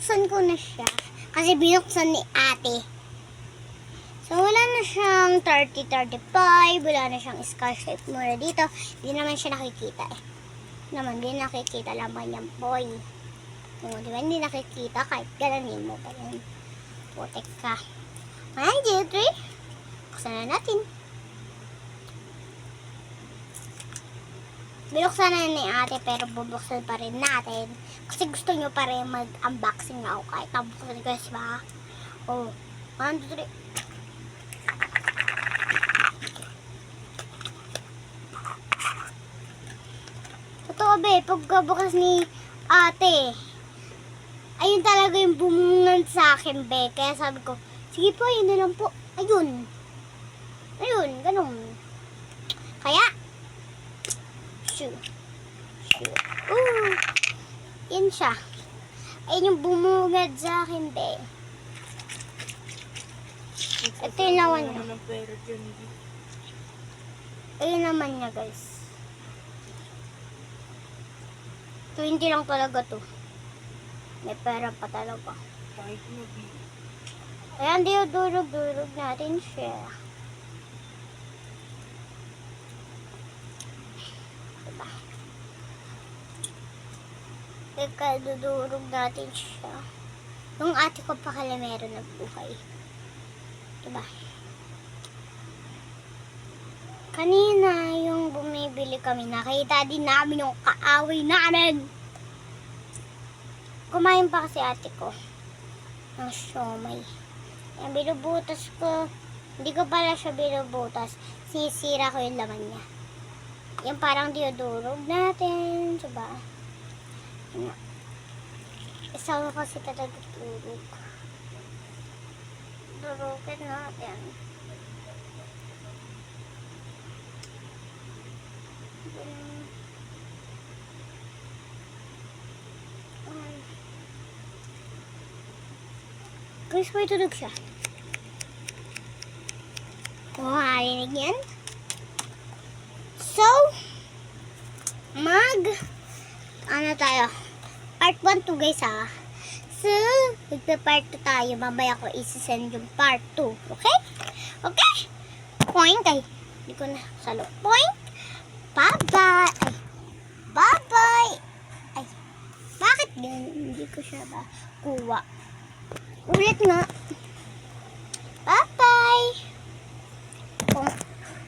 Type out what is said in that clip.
binuksan ko na siya. Kasi binuksan ni ate. So, wala na siyang 30-35. Wala na siyang scotch tape muna dito. Hindi naman siya nakikita eh. Hindi nakikita lang ba niyang boy. O, di ba? Hindi nakikita kahit galanin mo pa yan. Putek ka. 1, 2, 3. Buksan na natin. Binuksan na ni ate pero bubuksan pa rin natin. Kasi gusto nyo pa rin mag-unboxing ako kahit nabuksan ko siya. O, 1, 2, 3. Totoo be, pagkabukas ni ate, ayun talaga yung bumungan sa akin be. Kaya sabi ko, sige po, ayun na lang po. Ayun. Ayun, ganun. Kaya, shoo. Yan siya. Ayun yung bumungad sa akin be. Ito yung lawan niya. Ayun naman niya guys. 20 lang talaga to. May pera pa talaga. Ayan, durog natin siya. Diba? Teka, dudurog natin siya. Yung ate ko pa kalamero nagbuhay. Diba? Kanina, yung bumibili kami, nakita din namin yung kaaway namin. Kumain pa kasi ate ko ng siomay. Yung binubutas ko, hindi ko pala siya binubutas. Sisira ko yung laman niya. Yung parang diodurog natin. Diba? Isa ko kasi talaga turog. Durugin natin. Guys, may tunog siya. Narinig yan? So, ano tayo? Part 1 to guys ha. So, magpa-part 2 tayo. Mamaya ko isi-send yung part 2. Okay? Okay? Point ay. Hindi ko na salo. Point. Bye-bye. Ay. Bye-bye. Ay. Bakit ganun? Hindi ko siya ba kuha. Ulit nga.